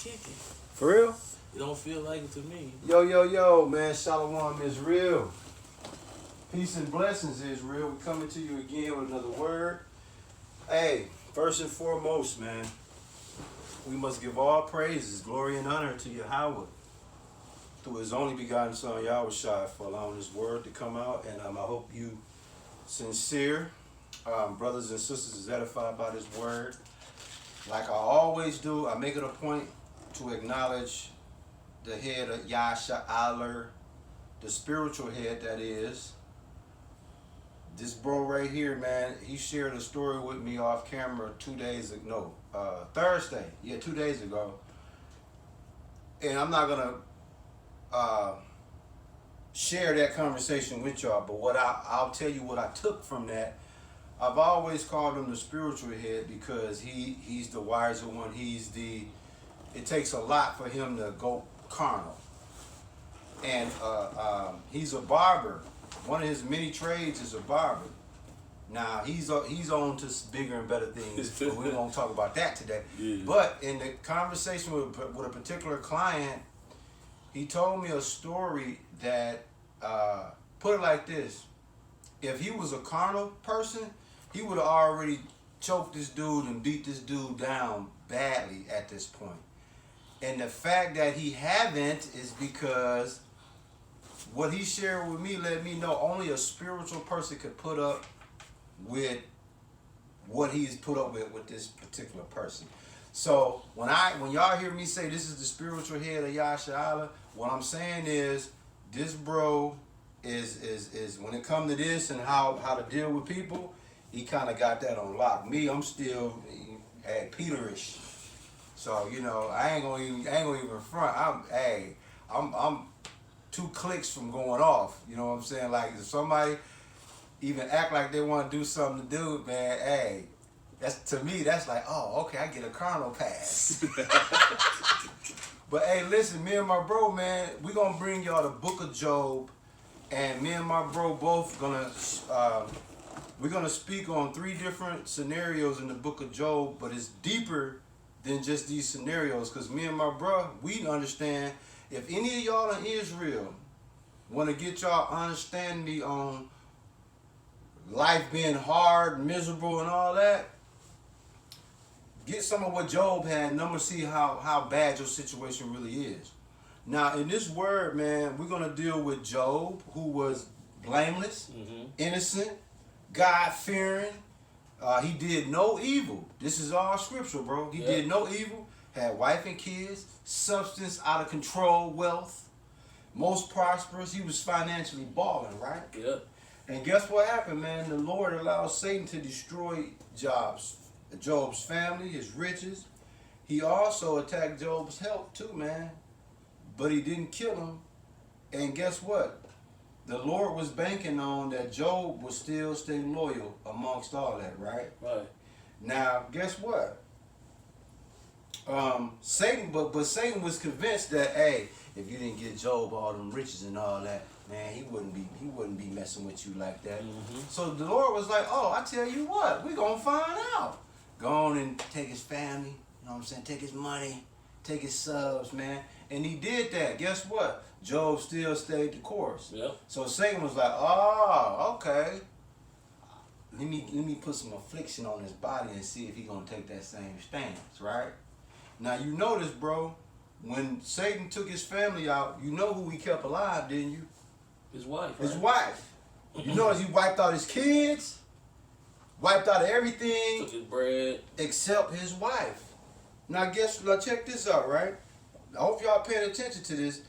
kicking. For real? It don't feel like it to me. Yo, man. Shalom is real. Peace and blessings is real. We're coming to you again with another word. Hey, first and foremost, man, we must give all praises, glory, and honor to Yahweh through his only begotten son, Yahushua, for allowing his word to come out. And I hope you sincere brothers and sisters is edified by this word. Like I always do, I make it a point to acknowledge the head of Yasha'Allah, the spiritual head that is. This bro right here, man, he shared a story with me off camera 2 days ago. No, Thursday. Yeah, 2 days ago. And I'm not going to share that conversation with y'all, but what I'll tell you what I took from that. I've always called him the spiritual head because he's the wiser one. It takes a lot for him to go carnal. And he's a barber. One of his many trades is a barber. Now, he's on to bigger and better things, but we won't talk about that today. Yeah. But in the conversation with a particular client, he told me a story that, put it like this, if he was a carnal person, he would have already choked this dude and beat this dude down badly at this point. And the fact that he haven't is because what he shared with me let me know only a spiritual person could put up with what he's put up with this particular person. So when y'all hear me say this is the spiritual head of Yasha'Allah, what I'm saying is this bro is when it comes to this and how to deal with people, he kind of got that on lock. Me, I'm still at Peterish. So, you know, I ain't gonna even front. I'm 2 clicks from going off. You know what I'm saying? Like if somebody even act like they want to do something to do, man, hey, to me that's like, oh, okay, I get a carnal pass. But hey, listen, me and my bro, man, we gonna bring y'all the Book of Job, and me and my bro both we're gonna speak on 3 different scenarios in the Book of Job, but it's deeper than just these scenarios, because me and my bro, we understand. If any of y'all in Israel want to get y'all understand me on life being hard, miserable, and all that, get some of what Job had, and I'm going to see how bad your situation really is. Now, in this word, man, we're going to deal with Job, who was blameless, innocent, God-fearing. He did no evil. This is all scriptural, bro. He did no evil. Had wife and kids, substance out of control, wealth, most prosperous. He was financially balling, right? Yep. And guess what happened, man? The Lord allowed Satan to destroy Job's family, his riches. He also attacked Job's health too, man. But he didn't kill him. And guess what? The Lord was banking on that Job would still stay loyal amongst all that, right? Right. Now, guess what? Satan was convinced that, hey, if you didn't get Job all them riches and all that, man, he wouldn't be messing with you like that. So the Lord was like, oh, I tell you what, we're gonna find out. Go on and take his family, you know what I'm saying? Take his money, take his subs, man. And he did that. Guess what? Job still stayed the course. Yep. So Satan was like, oh, okay. Let me put some affliction on his body and see if he's gonna take that same stance, right? Now you notice, bro, when Satan took his family out, you know who he kept alive, didn't you? His wife. His wife. You notice he wiped out his kids, wiped out everything. Took his bread. Except his wife. Now check this out, right? I hope y'all paying attention to this.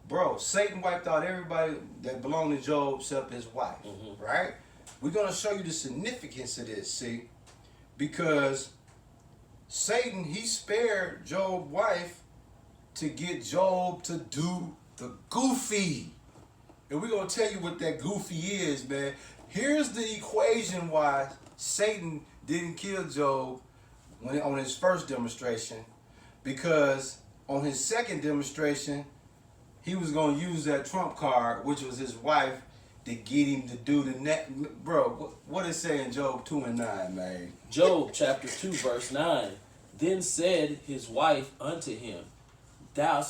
Bro, Satan wiped out everybody that belonged to Job except his wife, right? We're going to show you the significance of this, see? Because Satan, he spared Job's wife to get Job to do the goofy. And we're going to tell you what that goofy is, man. Here's the equation why Satan didn't kill Job on his first demonstration. Because on his second demonstration, he was going to use that trump card, which was his wife, to get him to do the net. Bro, what it say in Job 2 and 9, man? Job chapter 2 verse 9. Then said his wife unto him, thou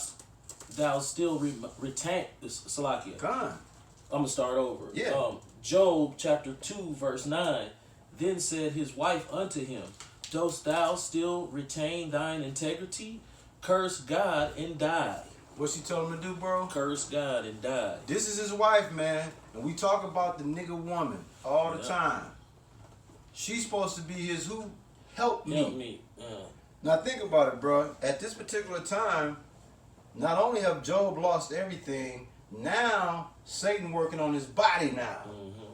still retain Salakia. Gone. I'm gonna start over. Yeah. Job chapter 2 verse 9. Then said his wife unto him, dost thou still retain thine integrity? Curse God and die. What she told him to do, bro? Curse God and die. This is his wife, man. And we talk about the nigga woman all the Yeah. time. She's supposed to be his who? Help me. Help me. Now think about it, bro. At this particular time, not only have Job lost everything, now Satan working on his body now.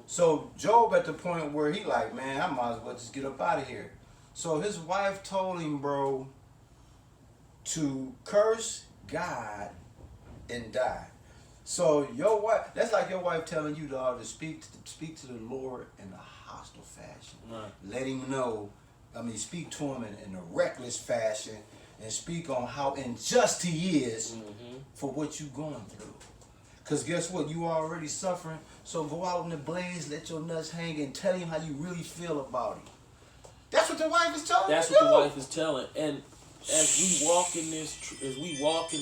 So Job at the point where he like, man, I might as well just get up out of here. So his wife told him, bro, to curse God and die. So your wife, that's like your wife telling you, dog, to speak to the Lord in a hostile fashion. Right. Let him know. Speak to him in a reckless fashion, and speak on how unjust he is for what you going through. Cause guess what? You already suffering. So go out in the blaze, let your nuts hang, and tell him how you really feel about him. That's what the wife is telling That's you to what do. the wife is telling. And as we walk in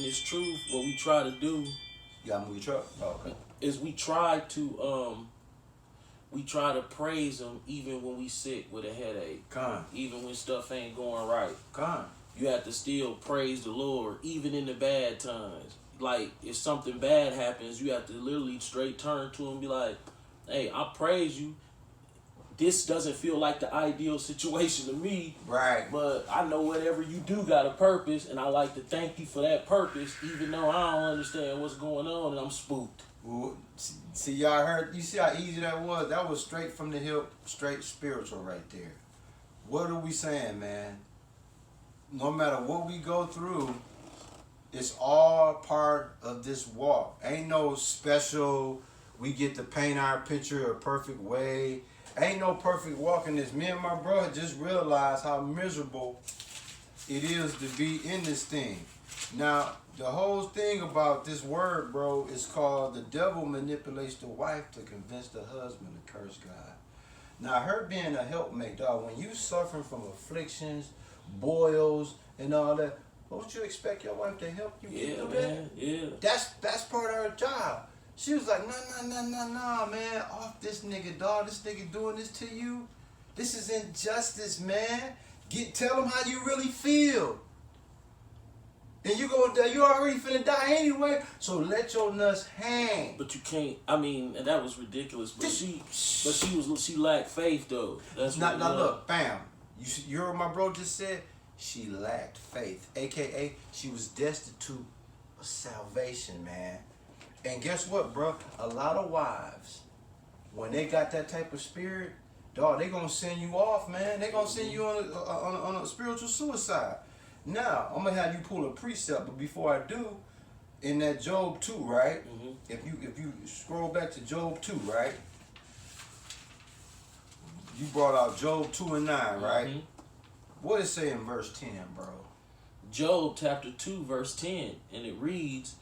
this truth, what we try to do You gotta move your truck. Oh, okay. is we try to praise him even when we sick with a headache. Con. Even when stuff ain't going right. Con. You have to still praise the Lord, even in the bad times. Like, if something bad happens, you have to literally straight turn to him and be like, hey, I praise you. This doesn't feel like the ideal situation to me. Right. But I know whatever you do got a purpose, and I like to thank you for that purpose, even though I don't understand what's going on and I'm spooked. Well, see, y'all heard, you see how easy that was? That was straight from the hip, straight spiritual right there. What are we saying, man? No matter what we go through, it's all part of this walk. Ain't no special, we get to paint our picture a perfect way. Ain't no perfect walk in this. Me and my brother just realized how miserable it is to be in this thing. Now, the whole thing about this word, bro, is called the devil manipulates the wife to convince the husband to curse God. Now, her being a helpmate, dog, when you suffering from afflictions, boils, and all that, don't you expect your wife to help you get through man. that? Yeah. That's part of her job. She was like, nah, man, off this nigga, dog. This nigga doing this to you. This is injustice, man. Tell him how you really feel. And you already finna die anyway, so let your nuts hang. But you can't. I mean, and that was ridiculous. But she lacked faith though. That's Now, what. now look, bam. You heard what my bro just said? She lacked faith, aka she was destitute of salvation, man. And guess what, bro? A lot of wives, when they got that type of spirit, dog, they gonna send you off, man. They gonna send you on a spiritual suicide. Now, I'm gonna have you pull a precept, but before I do, in that Job 2, right? If you scroll back to Job 2, right? You brought out Job 2 and 9, right? What does it say in verse 10, bro? Job chapter 2 verse 10, and it reads,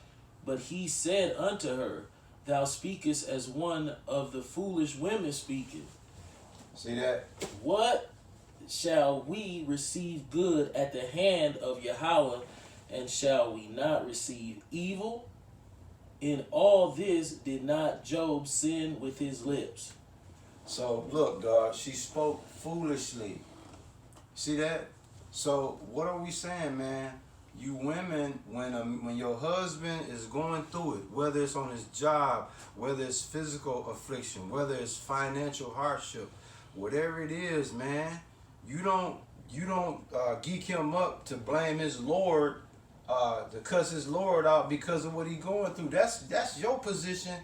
but he said unto her, thou speakest as one of the foolish women speaketh. See that? What shall we receive good at the hand of Yahweh, and shall we not receive evil? In all this did not Job sin with his lips. So look, dog, she spoke foolishly. See that? So what are we saying, man? You women, when your husband is going through it, whether it's on his job, whether it's physical affliction, whether it's financial hardship, whatever it is, man, you don't geek him up to blame his Lord, to cuss his Lord out because of what he's going through. That's your position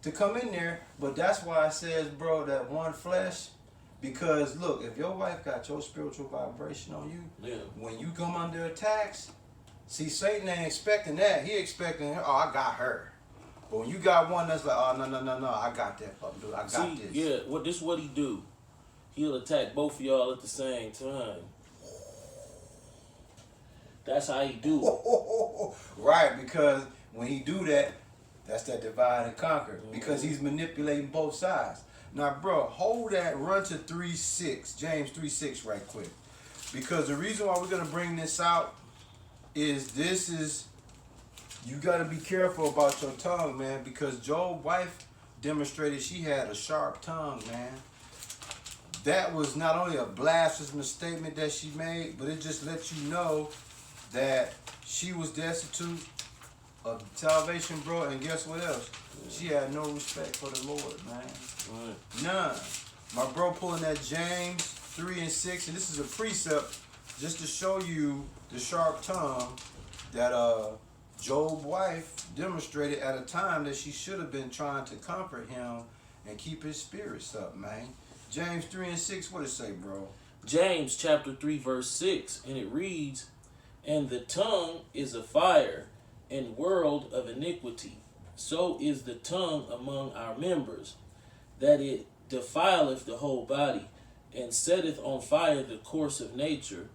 to come in there. But that's why it says, bro, that one flesh. Because look, if your wife got your spiritual vibration on you, when you come under attacks, see, Satan ain't expecting that. He expecting, oh, I got her. But when you got one that's like, oh, no, I got that, dude. I got this. Yeah, this is what he do. He'll attack both of y'all at the same time. That's how he do it. Right, because when he do that, that's that divide and conquer. Because he's manipulating both sides. Now, bro, hold that, run to 3:6, James 3:6 right quick. Because the reason why we're going to bring this out is this is You got to be careful about your tongue, man, because Job's wife demonstrated she had a sharp tongue, man. That was not only a blasphemous statement that she made, but it just lets you know that she was destitute of salvation, bro. And guess what else? She had no respect for the Lord, man. Right. None. My bro pulling that James 3 and 6, and this is a precept just to show you the sharp tongue that Job's wife demonstrated at a time that she should have been trying to comfort him and keep his spirits up, man. James 3 and 6, what it say, bro? James chapter 3 verse 6, and it reads, "And the tongue is a fire and world of iniquity. So is the tongue among our members, that it defileth the whole body, and setteth on fire the course of nature,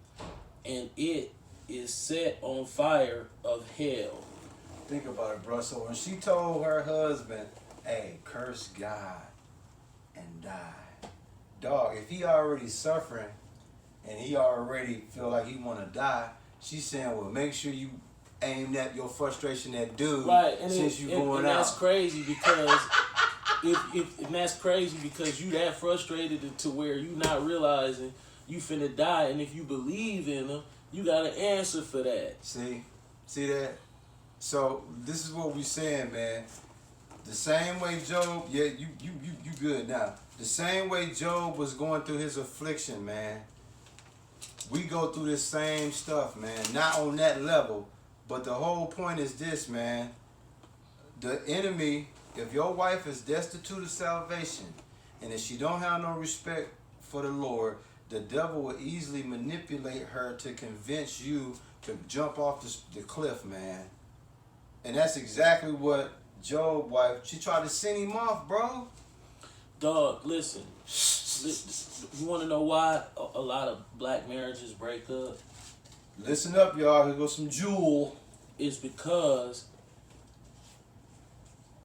and it is set on fire of hell." Think about it, bro. So when she told her husband, hey, curse God and die. Dog, if he already suffering and he already feel like he want to die, she's saying, well, make sure you aim at your frustration at dude, Right, and since you going and out. that's crazy because and that's crazy because you that frustrated to where you not realizing you finna die, and if you believe in him, you got an answer for that. See that? So this is what we saying, man. The same way Job, yeah, you good now. The same way Job was going through his affliction, man. We go through this same stuff, man. Not on that level, but the whole point is this, man. The enemy, if your wife is destitute of salvation, and if she don't have no respect for the Lord, the devil will easily manipulate her to convince you to jump off the cliff, man. And that's exactly what Job's wife, she tried to send him off, bro. Dog, listen. You want to know why a lot of black marriages break up? Listen up, y'all. Here goes some jewel. It's because